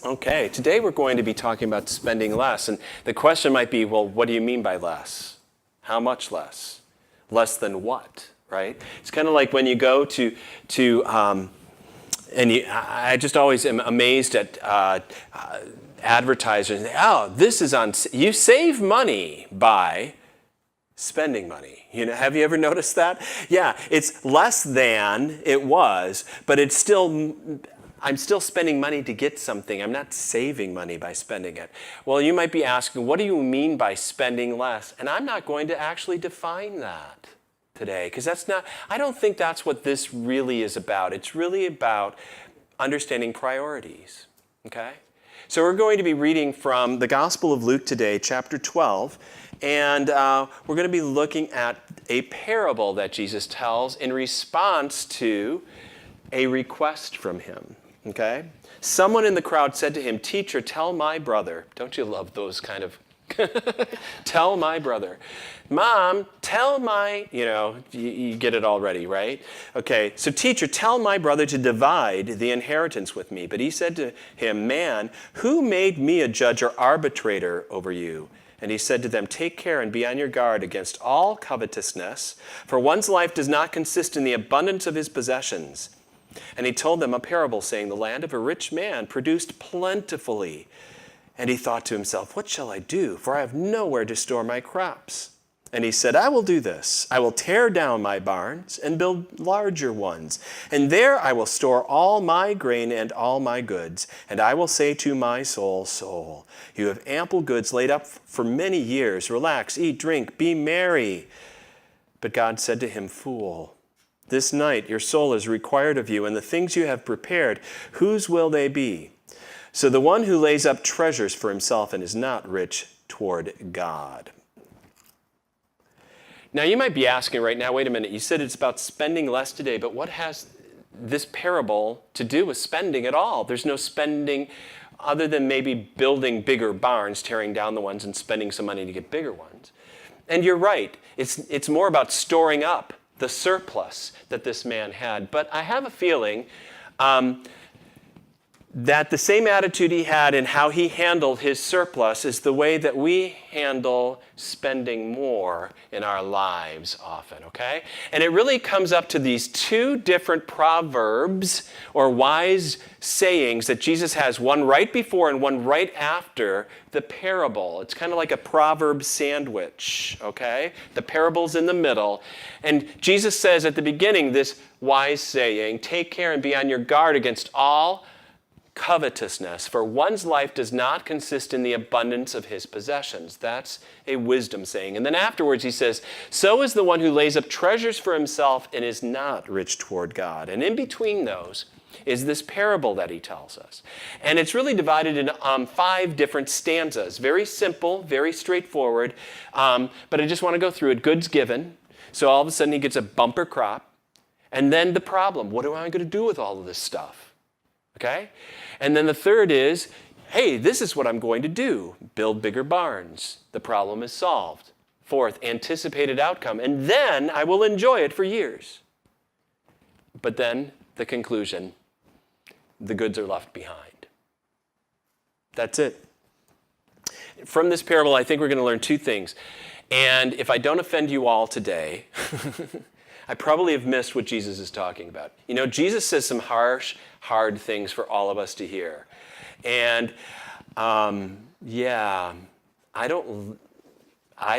Okay, today we're going to be talking about spending less. And the question might be, well, what do you mean by less? How much less? Less than what, right? It's kind of like when you go I just always am amazed at advertisers. Oh, this is on, you save money by spending money. Have you ever noticed that? Yeah, it's less than it was, but it's still, I'm still spending money to get something. I'm not saving money by spending it. Well, you might be asking, what do you mean by spending less? And I'm not going to actually define that today, because I don't think that's what this really is about. It's really about understanding priorities, okay? So we're going to be reading from the Gospel of Luke today, chapter 12, and we're going to be looking at a parable that Jesus tells in response to a request from him. Okay? Someone in the crowd said to him, "Teacher, tell my brother." Don't you love those kind of tell my brother. Mom, tell my, you get it already, right? Okay, so teacher, tell my brother to divide the inheritance with me. But he said to him, "Man, who made me a judge or arbitrator over you?" And he said to them, "Take care and be on your guard against all covetousness, for one's life does not consist in the abundance of his possessions." And he told them a parable, saying, "The land of a rich man produced plentifully. And he thought to himself, 'What shall I do? For I have nowhere to store my crops.' And he said, 'I will do this. I will tear down my barns and build larger ones. And there I will store all my grain and all my goods. And I will say to my soul, Soul, you have ample goods laid up for many years. Relax, eat, drink, be merry.' But God said to him, 'Fool, this night your soul is required of you, and the things you have prepared, whose will they be? So the one who lays up treasures for himself and is not rich toward God.'" Now you might be asking right now, wait a minute, you said it's about spending less today, but what has this parable to do with spending at all? There's no spending other than maybe building bigger barns, tearing down the ones and spending some money to get bigger ones. And you're right, it's more about storing up the surplus that this man had. But I have a feeling that the same attitude he had in how he handled his surplus is the way that we handle spending more in our lives often, okay? And it really comes up to these two different proverbs or wise sayings that Jesus has, one right before and one right after the parable. It's kind of like a proverb sandwich, okay? The parable's in the middle. And Jesus says at the beginning this wise saying, "Take care and be on your guard against all covetousness, for one's life does not consist in the abundance of his possessions." That's a wisdom saying. And then afterwards he says, "So is the one who lays up treasures for himself and is not rich toward God." And in between those is this parable that he tells us. And it's really divided into 5 different stanzas. Very simple, very straightforward. But I just want to go through it. Goods given. So all of a sudden he gets a bumper crop. And then the problem. What am I going to do with all of this stuff? Okay? And then the third is, hey, this is what I'm going to do. Build bigger barns. The problem is solved. Fourth, anticipated outcome. And then I will enjoy it for years. But then the conclusion, the goods are left behind. That's it. From this parable, I think we're going to learn 2 things. And if I don't offend you all today, I probably have missed what Jesus is talking about. Jesus says some harsh, hard things for all of us to hear. And I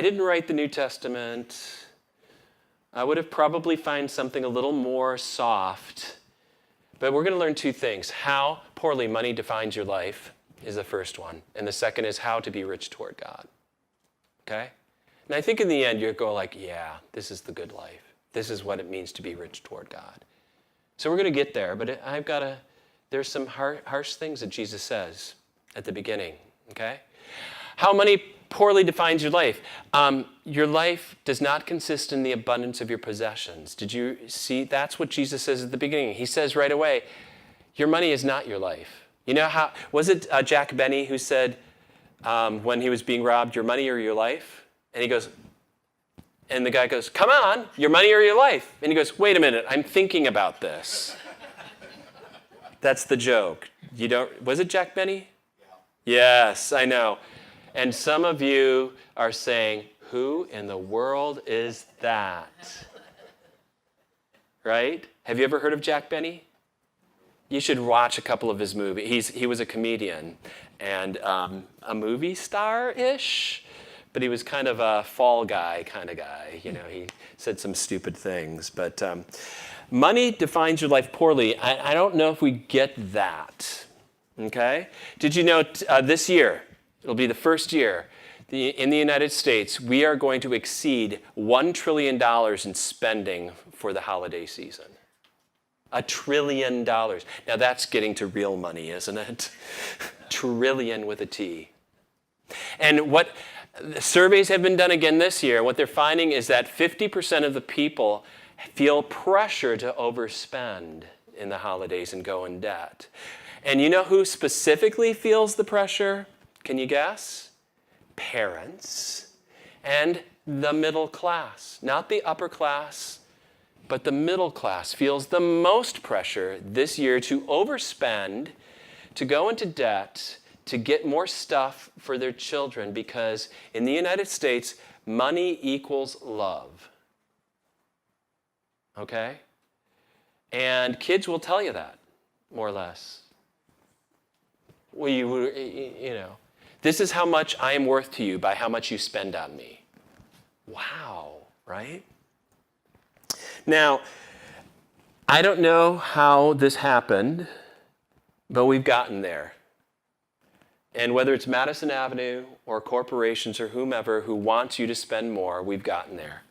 didn't write the New Testament. I would have probably found something a little more soft. But we're going to learn 2 things. How poorly money defines your life is the first one. And the second is how to be rich toward God. Okay? And I think in the end, you'll go like, yeah, this is the good life. This is what it means to be rich toward God. So we're going to get there, but there's some harsh things that Jesus says at the beginning, okay? How money poorly defines your life. Your life does not consist in the abundance of your possessions. Did you see? That's what Jesus says at the beginning. He says right away, your money is not your life. You know how, was it Jack Benny who said when he was being robbed, your money or your life? And he goes, and the guy goes, come on, your money or your life? And he goes, wait a minute, I'm thinking about this. That's the joke. Was it Jack Benny? Yes, I know. And some of you are saying, who in the world is that? Right? Have you ever heard of Jack Benny? You should watch a couple of his movies. He was a comedian and a movie star-ish, but he was kind of a fall guy kind of guy. You know, he said some stupid things. But money defines your life poorly. I don't know if we get that. Okay? Did you know this year, it'll be the first year, in the United States, we are going to exceed $1 trillion in spending for the holiday season. $1 trillion. Now that's getting to real money, isn't it? Trillion with a T. And what surveys have been done again this year, what they're finding is that 50% of the people feel pressure to overspend in the holidays and go in debt. And you know who specifically feels the pressure? Can you guess? Parents and the middle class. Not the upper class, but the middle class feels the most pressure this year to overspend, to go into debt, to get more stuff for their children, because in the United States, money equals love. Okay? And kids will tell you that, more or less. Well, you know, this is how much I am worth to you by how much you spend on me. Wow, right? Now, I don't know how this happened, but we've gotten there. And whether it's Madison Avenue or corporations or whomever who wants you to spend more, we've gotten there.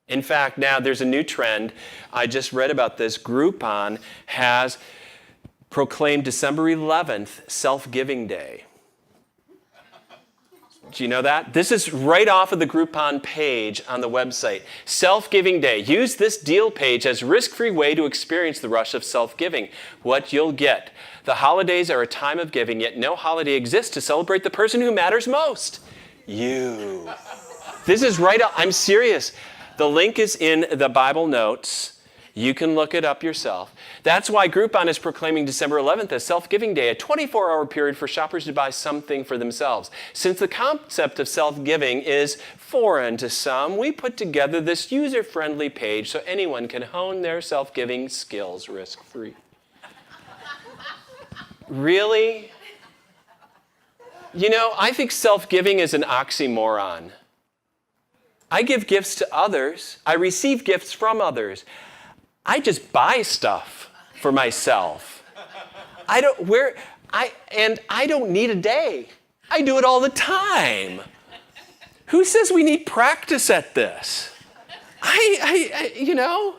In fact, now there's a new trend. I just read about this. Groupon has proclaimed December 11th Self-Giving Day. Do you know that? This is right off of the Groupon page on the website. Self-Giving Day. Use this deal page as a risk-free way to experience the rush of self-giving. What you'll get. The holidays are a time of giving, yet no holiday exists to celebrate the person who matters most. You. This is right up. I'm serious. The link is in the Bible notes. You can look it up yourself. That's why Groupon is proclaiming December 11th as Self-Giving Day, a 24-hour period for shoppers to buy something for themselves. Since the concept of self-giving is foreign to some, we put together this user-friendly page so anyone can hone their self-giving skills risk-free. Really? You know, I think self-giving is an oxymoron. I give gifts to others. I receive gifts from others. I just buy stuff for myself. I don't need a day. I do it all the time. Who says we need practice at this? You know.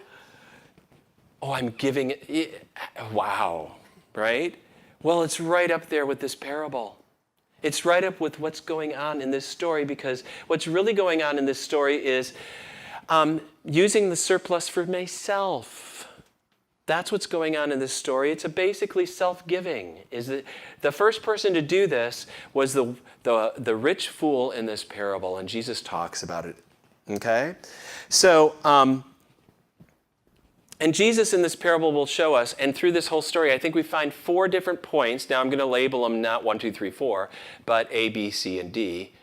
Oh, I'm giving it. Wow, right? Well, it's right up there with this parable. It's right up with what's going on in this story, because what's really going on in this story is using the surplus for myself. That's what's going on in this story. It's basically self-giving. The first person to do this was the rich fool in this parable, and Jesus talks about it. Okay? So, and Jesus in this parable will show us, and through this whole story, I think we find 4 different points. Now I'm going to label them not 1, 2, 3, 4, but A, B, C, and D.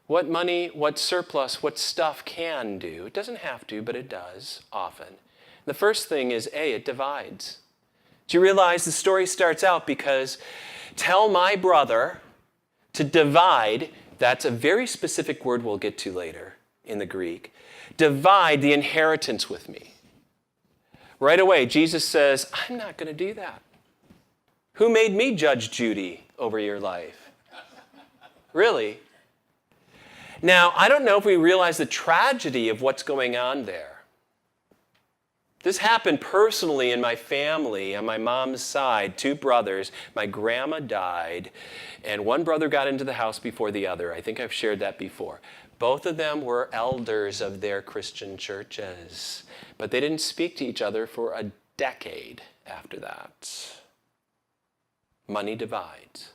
What money, what surplus, what stuff can do. It doesn't have to, but it does often. The first thing is A, it divides. Do you realize the story starts out because tell my brother to divide, that's a very specific word we'll get to later in the Greek, divide the inheritance with me. Right away, Jesus says, I'm not going to do that. Who made me Judge Judy over your life? Really? Now, I don't know if we realize the tragedy of what's going on there. This happened personally in my family, on my mom's side, 2 brothers. My grandma died, and one brother got into the house before the other. I think I've shared that before. Both of them were elders of their Christian churches, but they didn't speak to each other for a decade after that. Money divides.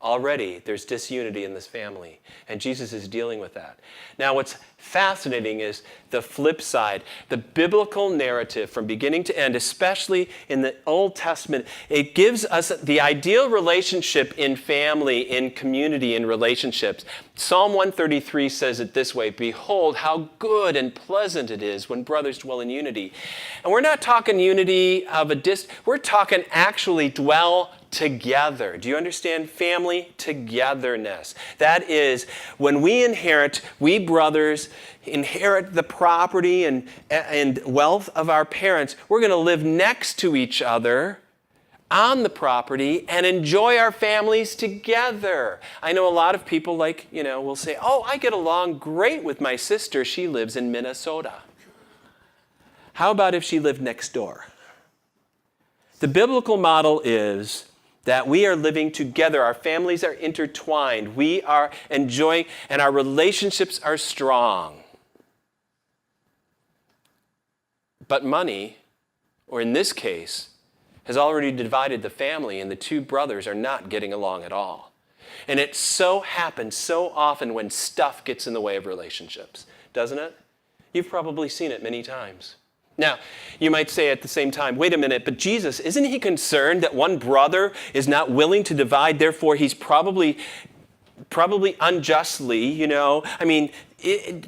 Already, there's disunity in this family, and Jesus is dealing with that. Now, what's fascinating is the flip side. The biblical narrative from beginning to end, especially in the Old Testament, it gives us the ideal relationship in family, in community, in relationships. Psalm 133 says it this way, "Behold, how good and pleasant it is when brothers dwell in unity." And we're not talking unity of a distance. We're talking actually dwell together. Do you understand? Family togetherness. That is, when we brothers inherit the property and wealth of our parents, we're going to live next to each other on the property and enjoy our families together. I know a lot of people will say, "Oh, I get along great with my sister. She lives in Minnesota." How about if she lived next door? The biblical model is that we are living together. Our families are intertwined. We are enjoying, and our relationships are strong. But money, or in this case, has already divided the family, and the two brothers are not getting along at all. And it so happens so often when stuff gets in the way of relationships, doesn't it? You've probably seen it many times. Now, you might say at the same time, wait a minute, but Jesus, isn't he concerned that one brother is not willing to divide, therefore he's probably unjustly,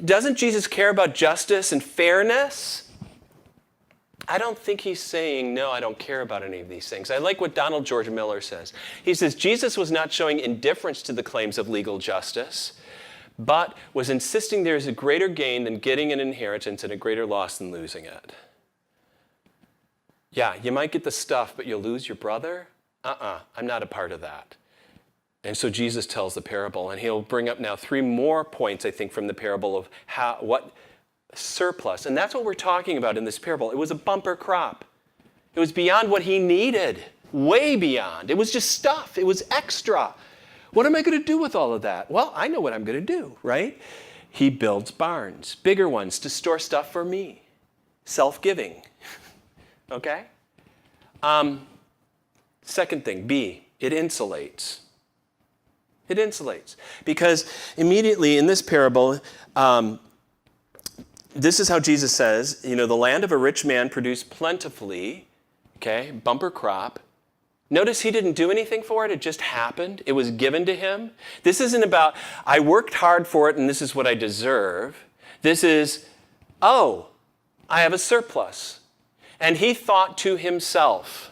doesn't Jesus care about justice and fairness? I don't think he's saying, no, I don't care about any of these things. I like what Donald George Miller says. He says, Jesus was not showing indifference to the claims of legal justice, but was insisting there is a greater gain than getting an inheritance and a greater loss than losing it. Yeah, you might get the stuff, but you'll lose your brother? I'm not a part of that. And so Jesus tells the parable, and he'll bring up now 3 more points, I think, from the parable of what surplus. And that's what we're talking about in this parable. It was a bumper crop. It was beyond what he needed, way beyond. It was just stuff. It was extra. What am I going to do with all of that? Well, I know what I'm going to do, right? He builds barns, bigger ones, to store stuff for me. Self-giving. Okay? Second thing, B, it insulates. It insulates. Because immediately in this parable, this is how Jesus says, the land of a rich man produced plentifully, okay, bumper crop. Notice he didn't do anything for it. It just happened. It was given to him. This isn't about, I worked hard for it and this is what I deserve. This is, I have a surplus. And he thought to himself,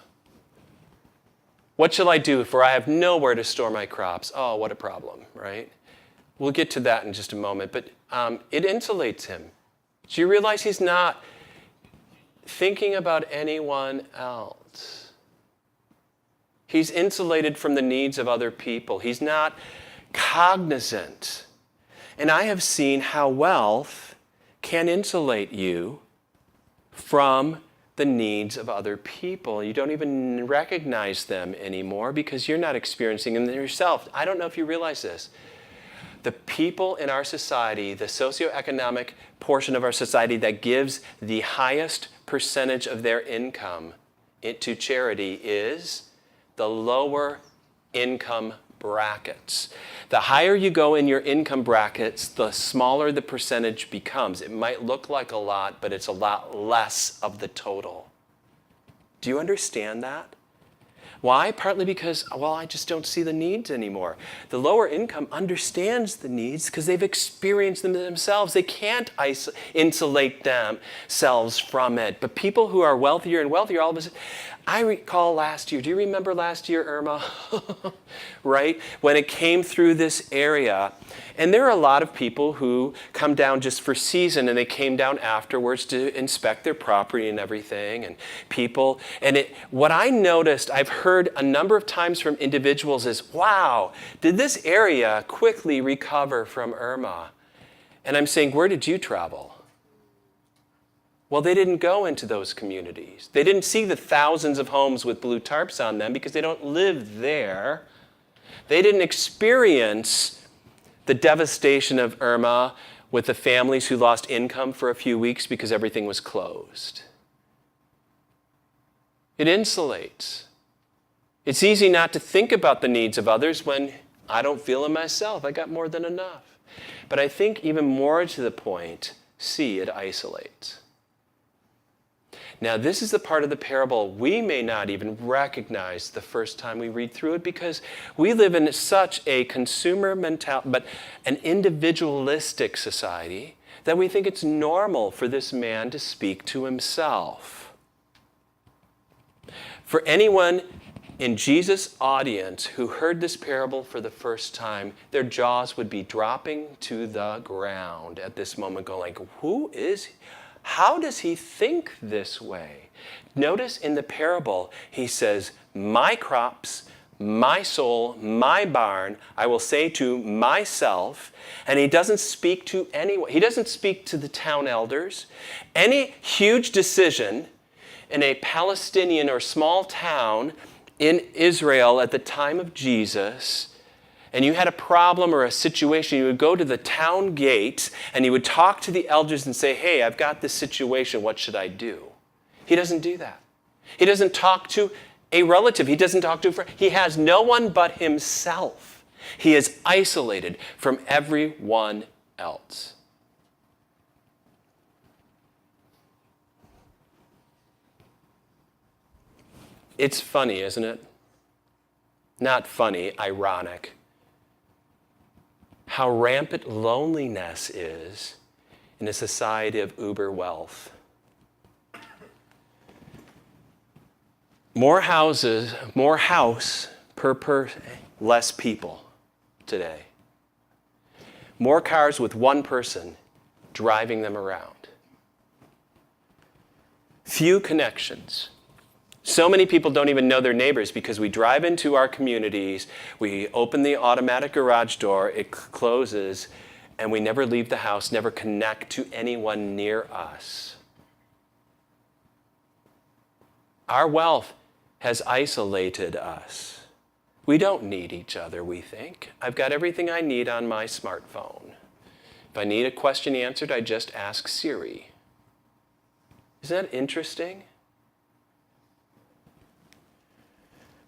what shall I do, for I have nowhere to store my crops? Oh, what a problem, right? We'll get to that in just a moment. But it insulates him. Do you realize he's not thinking about anyone else? He's insulated from the needs of other people. He's not cognizant. And I have seen how wealth can insulate you from the needs of other people. You don't even recognize them anymore because you're not experiencing them yourself. I don't know if you realize this. The people in our society, the socioeconomic portion of our society that gives the highest percentage of their income to charity is the lower income brackets. The higher you go in your income brackets, the smaller the percentage becomes. It might look like a lot, but it's a lot less of the total. Do you understand that? Why? Partly because, I just don't see the needs anymore. The lower income understands the needs because they've experienced them themselves. They can't insulate themselves from it. But people who are wealthier and wealthier, all of a sudden, I recall last year, do you remember last year, Irma? Right? When it came through this area. And there are a lot of people who come down just for season, and they came down afterwards to inspect their property and everything. And people, what I noticed, I've heard a number of times from individuals is, wow, did this area quickly recover from Irma? And I'm saying, where did you travel? Well, they didn't go into those communities. They didn't see the thousands of homes with blue tarps on them because they don't live there. They didn't experience the devastation of Irma with the families who lost income for a few weeks because everything was closed. It insulates. It's easy not to think about the needs of others when I don't feel it myself. I got more than enough. But I think even more to the point, C, it isolates. Now, this is the part of the parable we may not even recognize the first time we read through it because we live in such a consumer mentality, but an individualistic society, that we think it's normal for this man to speak to himself. For anyone in Jesus' audience who heard this parable for the first time, their jaws would be dropping to the ground at this moment, going like, who is he? How does he think this way? Notice in the parable, he says, my crops, my soul, my barn, I will say to myself, and he doesn't speak to anyone. He doesn't speak to the town elders. Any huge decision in a Palestinian or small town in Israel at the time of Jesus, and you had a problem or a situation, you would go to the town gate and you would talk to the elders and say, hey, I've got this situation, what should I do? He doesn't do that. He doesn't talk to a relative. He doesn't talk to a friend. He has no one but himself. He is isolated from everyone else. It's funny, isn't it? Not funny, ironic. How rampant loneliness is in a society of uber wealth. More houses, more house per person, less people today. More cars with one person driving them around. Few connections. So many people don't even know their neighbors because we drive into our communities, we open the automatic garage door, it closes, and we never leave the house, never connect to anyone near us. Our wealth has isolated us. We don't need each other, we think. I've got everything I need on my smartphone. If I need a question answered, I just ask Siri. Isn't that interesting?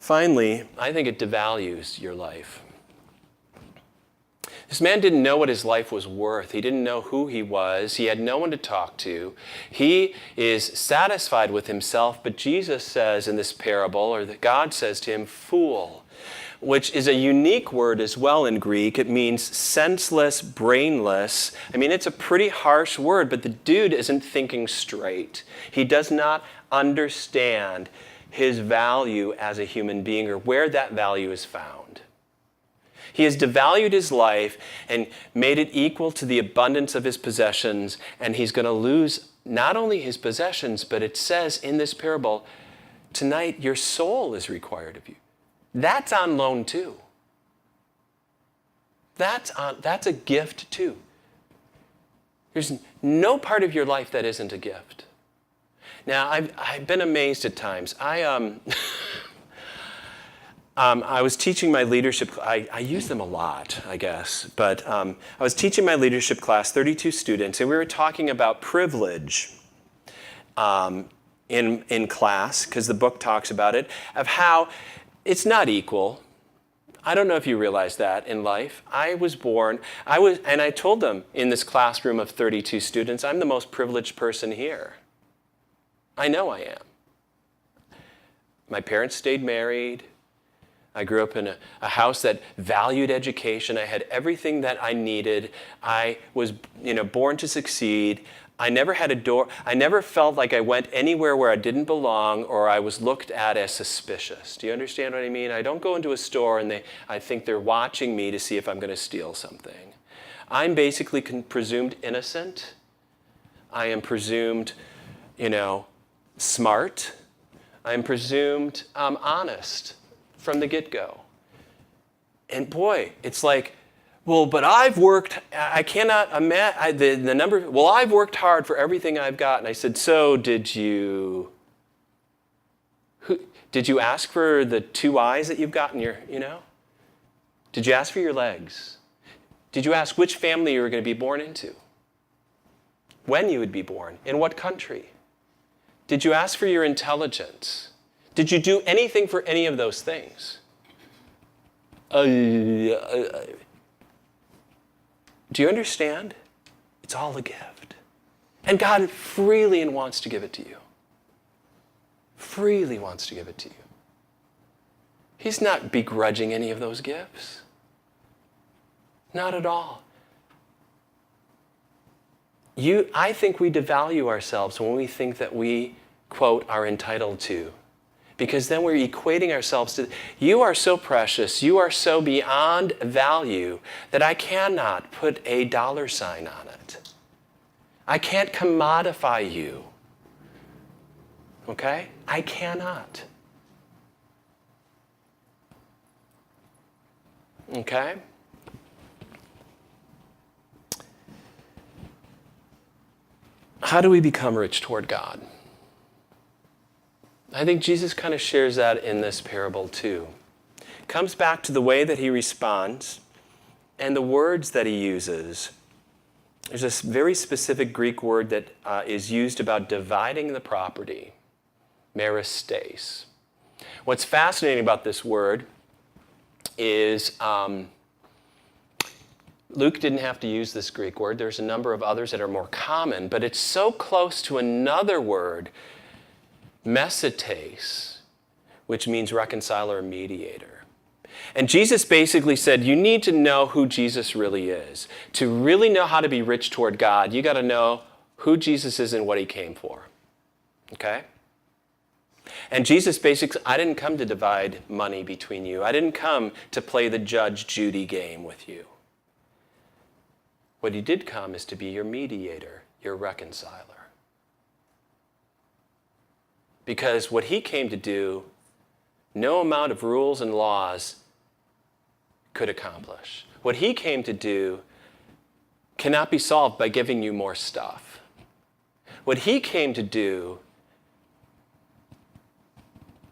Finally, I think it devalues your life. This man didn't know what his life was worth. He didn't know who he was. He had no one to talk to. He is satisfied with himself, but Jesus says in this parable, or that God says to him, fool, which is a unique word as well in Greek. It means senseless, brainless. I mean, it's a pretty harsh word, but the dude isn't thinking straight. He does not understand his value as a human being or where that value is found. He has devalued his life and made it equal to the abundance of his possessions, and he's going to lose not only his possessions, but it says in this parable, tonight your soul is required of you. That's on loan too. That's a gift too. There's no part of your life that isn't a gift. Now, I've been amazed at times. I was teaching my leadership. I use them a lot, I guess. But I was teaching my leadership class, 32 students, and we were talking about privilege in class, because the book talks about it, of how it's not equal. I don't know if you realize that in life. And I told them in this classroom of 32 students, I'm the most privileged person here. I know I am. My parents stayed married. I grew up in a house that valued education. I had everything that I needed. I was, born to succeed. I never had a door. I never felt like I went anywhere where I didn't belong or I was looked at as suspicious. Do you understand what I mean? I don't go into a store and I think they're watching me to see if I'm going to steal something. I'm basically presumed innocent. I am presumed, smart. I'm presumed honest from the get-go. And boy, it's like, well, but I've worked, I cannot imagine, the number, well, I've worked hard for everything I've got. And I said, so did you ask for the 2 eyes that you've got in your, Did you ask for your legs? Did you ask which family you were going to be born into? When you would be born? In what country? Did you ask for your intelligence? Did you do anything for any of those things? Do you understand? It's all a gift. And God freely wants to give it to you. Freely wants to give it to you. He's not begrudging any of those gifts. Not at all. I think we devalue ourselves when we think that we, quote, are entitled to. Because then we're equating ourselves to, you are so precious, you are so beyond value that I cannot put a dollar sign on it. I can't commodify you. Okay? I cannot. Okay? How do we become rich toward God? I think Jesus kind of shares that in this parable too. Comes back to the way that he responds and the words that he uses. There's this very specific Greek word that is used about dividing the property, meristes. What's fascinating about this word is Luke didn't have to use this Greek word. There's a number of others that are more common, but it's so close to another word, mesetes, which means reconciler or mediator. And Jesus basically said, you need to know who Jesus really is. To really know how to be rich toward God, you got to know who Jesus is and what he came for. Okay? And Jesus basically, I didn't come to divide money between you. I didn't come to play the Judge Judy game with you. What he did come is to be your mediator, your reconciler. Because what he came to do, no amount of rules and laws could accomplish. What he came to do cannot be solved by giving you more stuff. What he came to do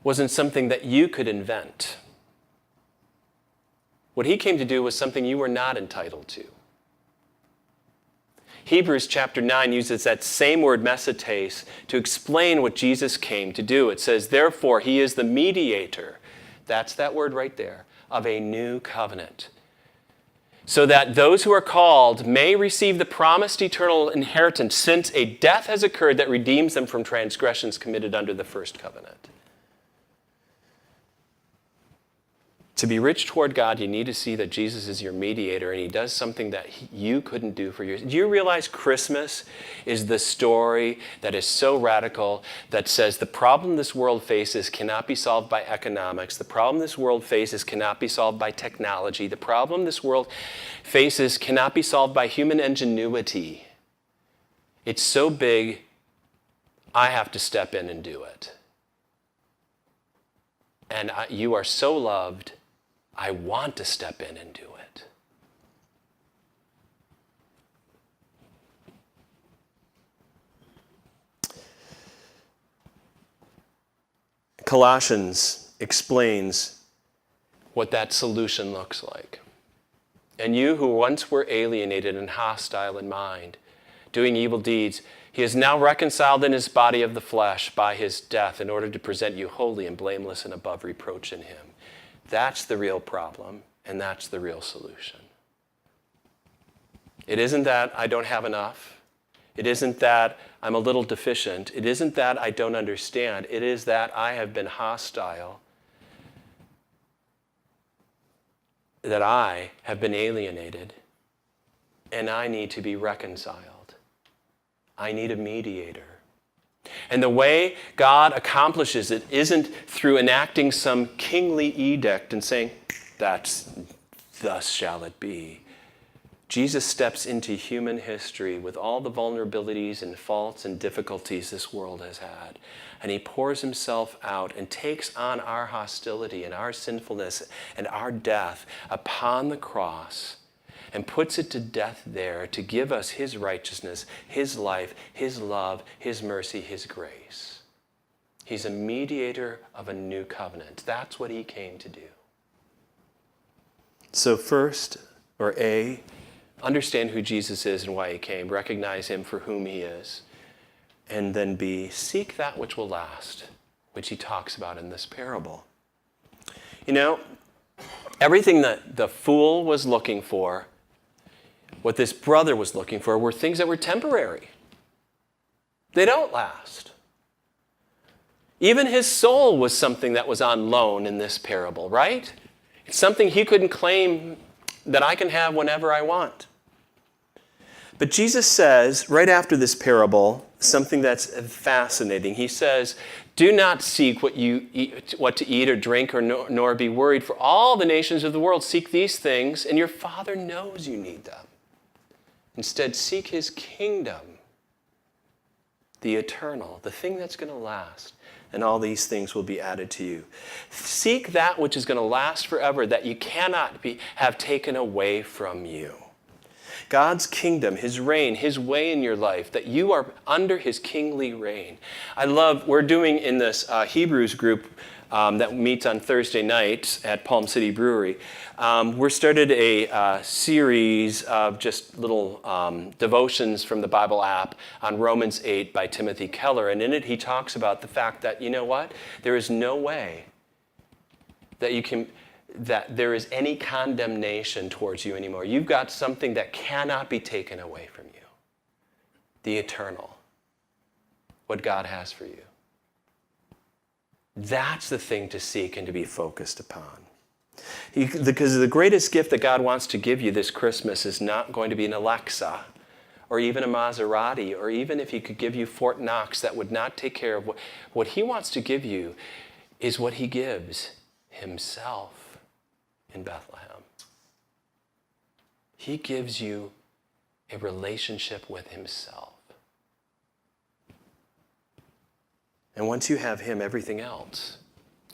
wasn't something that you could invent. What he came to do was something you were not entitled to. Hebrews chapter 9 uses that same word mesetes to explain what Jesus came to do. It says, therefore, he is the mediator, that's that word right there, of a new covenant, so that those who are called may receive the promised eternal inheritance, since a death has occurred that redeems them from transgressions committed under the first covenant. To be rich toward God, you need to see that Jesus is your mediator and he does something that you couldn't do for yourself. Do you realize Christmas is the story that is so radical that says the problem this world faces cannot be solved by economics. The problem this world faces cannot be solved by technology. The problem this world faces cannot be solved by human ingenuity. It's so big, I have to step in and do it. And you are so loved, I want to step in and do it. Colossians explains what that solution looks like. And you who once were alienated and hostile in mind, doing evil deeds, he is now reconciled in his body of the flesh by his death in order to present you holy and blameless and above reproach in him. That's the real problem, and that's the real solution. It isn't that I don't have enough. It isn't that I'm a little deficient. It isn't that I don't understand. It is that I have been hostile, that I have been alienated, and I need to be reconciled. I need a mediator. And the way God accomplishes it isn't through enacting some kingly edict and saying, thus shall it be. Jesus steps into human history with all the vulnerabilities and faults and difficulties this world has had. And he pours himself out and takes on our hostility and our sinfulness and our death upon the cross and puts it to death there to give us his righteousness, his life, his love, his mercy, his grace. He's a mediator of a new covenant. That's what he came to do. So first, or A, understand who Jesus is and why he came. Recognize him for whom he is. And then B, seek that which will last, which he talks about in this parable. You know, Everything that the fool was looking for, what this brother was looking for, were things that were temporary. They don't last. Even his soul was something that was on loan in this parable, right? It's something he couldn't claim that I can have whenever I want. But Jesus says, right after this parable, something that's fascinating. He says, do not seek what to eat or drink, or nor be worried, for all the nations of the world seek these things, and your Father knows you need them. Instead, seek his kingdom, the eternal, the thing that's going to last, and all these things will be added to you. Seek that which is going to last forever, that you cannot have taken away from you. God's kingdom, his reign, his way in your life, that you are under his kingly reign. We're doing in this Hebrews group that meets on Thursday nights at Palm City Brewery. We started a series of just little devotions from the Bible app on Romans 8 by Timothy Keller. And in it, he talks about the fact that, you know what? There is no way that there is any condemnation towards you anymore. You've got something that cannot be taken away from you. The eternal. What God has for you. That's the thing to seek and to be focused upon. Because the greatest gift that God wants to give you this Christmas is not going to be an Alexa or even a Maserati, or even if he could give you Fort Knox, that would not take care of what he wants to give you is what he gives himself in Bethlehem. He gives you a relationship with himself. And once you have him, everything else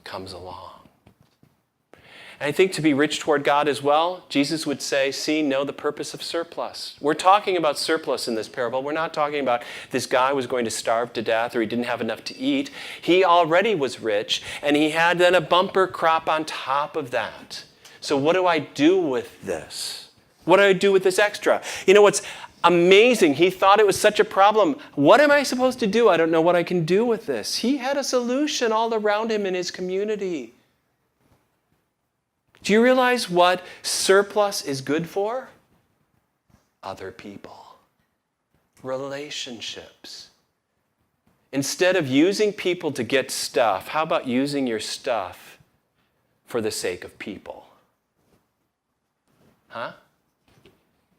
comes along. And I think to be rich toward God as well, Jesus would say, know the purpose of surplus. We're talking about surplus in this parable. We're not talking about this guy was going to starve to death or he didn't have enough to eat. He already was rich, and he had then a bumper crop on top of that. So what do I do with this? What do I do with this extra? You know what's amazing? He thought it was such a problem. What am I supposed to do? I don't know what I can do with this. He had a solution all around him in his community. Do you realize what surplus is good for? Other people. Relationships. Instead of using people to get stuff, how about using your stuff for the sake of people? Huh?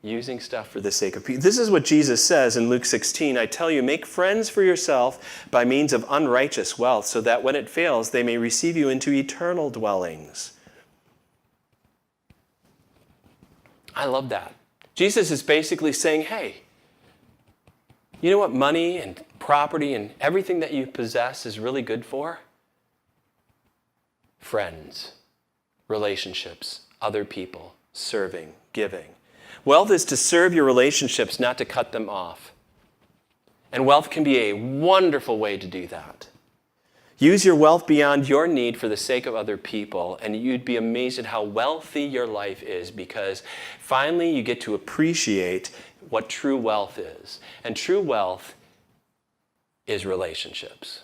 Using stuff for the sake of people. This is what Jesus says in Luke 16. I tell you, make friends for yourself by means of unrighteous wealth, so that when it fails, they may receive you into eternal dwellings. I love that. Jesus is basically saying, hey, you know what money and property and everything that you possess is really good for? Friends, relationships, other people, serving, giving. Wealth is to serve your relationships, not to cut them off. And wealth can be a wonderful way to do that. Use your wealth beyond your need for the sake of other people, and you'd be amazed at how wealthy your life is, because finally you get to appreciate what true wealth is. And true wealth is relationships.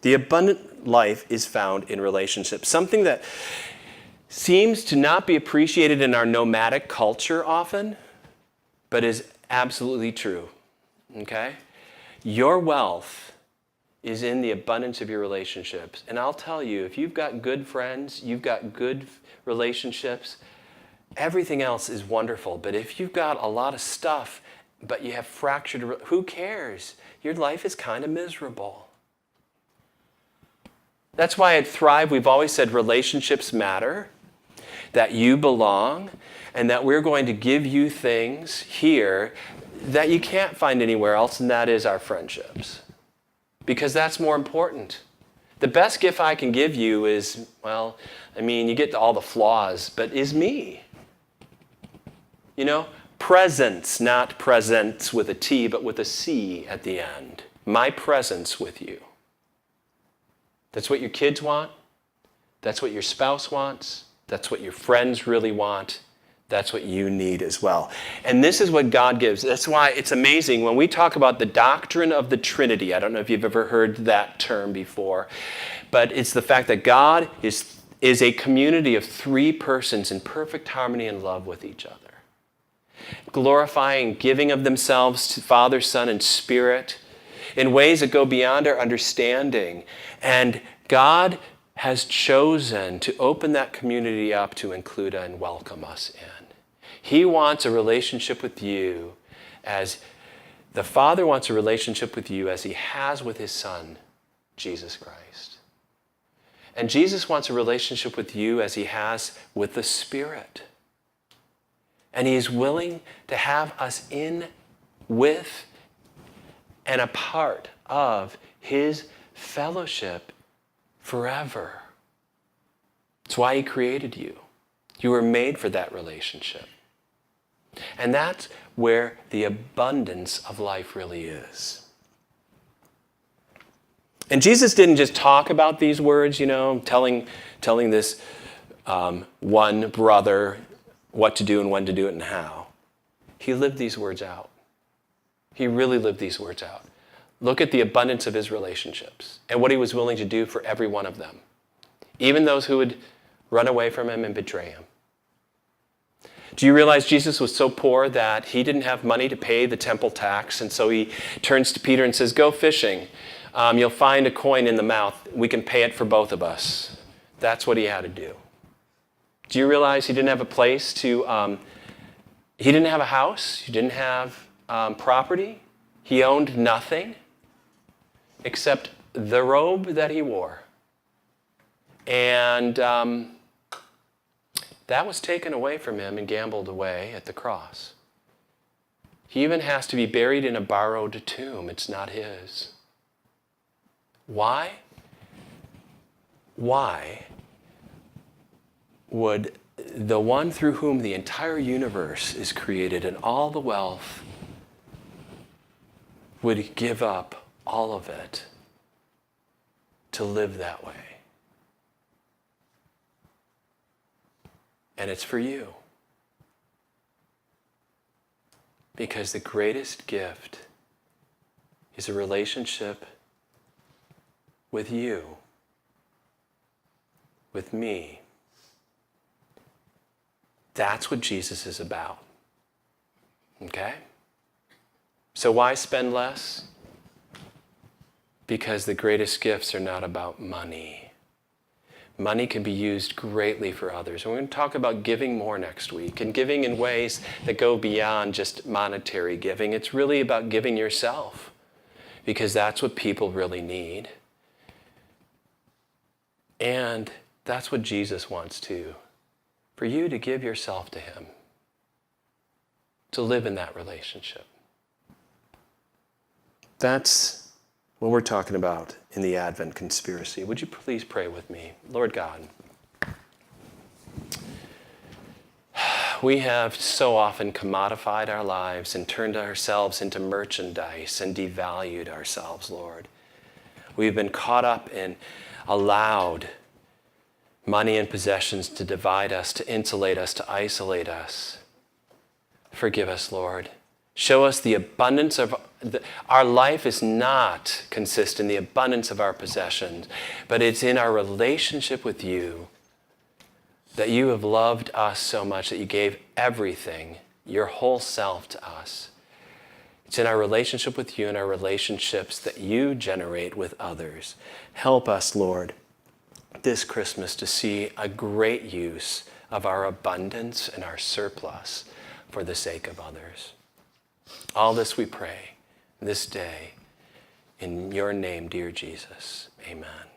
The abundant life is found in relationships, something that seems to not be appreciated in our nomadic culture often, but is absolutely true. Okay? Your wealth is in the abundance of your relationships. And I'll tell you, if you've got good friends, you've got good relationships, everything else is wonderful. But if you've got a lot of stuff, but you have fractured, who cares? Your life is kind of miserable. That's why at Thrive, we've always said relationships matter, that you belong, and that we're going to give you things here that you can't find anywhere else, and that is our friendships. Because that's more important. The best gift I can give you is, you get all the flaws, but is me. You know, presence, not presents with a T, but with a C at the end. My presence with you. That's what your kids want. That's what your spouse wants. That's what your friends really want. That's what you need as well. And this is what God gives. That's why it's amazing when we talk about the doctrine of the Trinity. I don't know if you've ever heard that term before, but it's the fact that God is is a community of three persons in perfect harmony and love with each other, glorifying, giving of themselves to Father, Son, and Spirit in ways that go beyond our understanding. And God has chosen to open that community up to include and welcome us in. He wants a relationship with you as the Father wants a relationship with you as he has with his Son, Jesus Christ. And Jesus wants a relationship with you as he has with the Spirit. And he is willing to have us in, with, and a part of his fellowship forever. That's why he created you. You were made for that relationship. And that's where the abundance of life really is. And Jesus didn't just talk about these words, telling this one brother what to do and when to do it and how. He lived these words out. He really lived these words out. Look at the abundance of his relationships and what he was willing to do for every one of them, even those who would run away from him and betray him. Do you realize Jesus was so poor that he didn't have money to pay the temple tax, and so he turns to Peter and says, "Go fishing. You'll find a coin in the mouth. We can pay it for both of us." That's what he had to do. Do you realize he didn't have a place to, he didn't have a house, he didn't have property, he owned nothing except the robe that he wore. And that was taken away from him and gambled away at the cross. He even has to be buried in a borrowed tomb. It's not his. Why? Why would the one through whom the entire universe is created and all the wealth would give up all of it to live that way? And it's for you. Because the greatest gift is a relationship with you, with me. That's what Jesus is about. Okay? So why spend less? Because the greatest gifts are not about money. Money can be used greatly for others. And we're going to talk about giving more next week, and giving in ways that go beyond just monetary giving. It's really about giving yourself, because that's what people really need. And that's what Jesus wants too, for you to give yourself to him, to live in that relationship. That's what we're talking about in the Advent conspiracy. Would you please pray with me? Lord God, we have so often commodified our lives and turned ourselves into merchandise and devalued ourselves, Lord. We've been caught up and allowed money and possessions to divide us, to insulate us, to isolate us. Forgive us, Lord. Show us the abundance of our life is not consist in the abundance of our possessions, but it's in our relationship with you, that you have loved us so much that you gave everything, your whole self to us. It's in our relationship with you and our relationships that you generate with others. Help us, Lord, this Christmas to see a great use of our abundance and our surplus for the sake of others. All this we pray this day in your name, dear Jesus. Amen.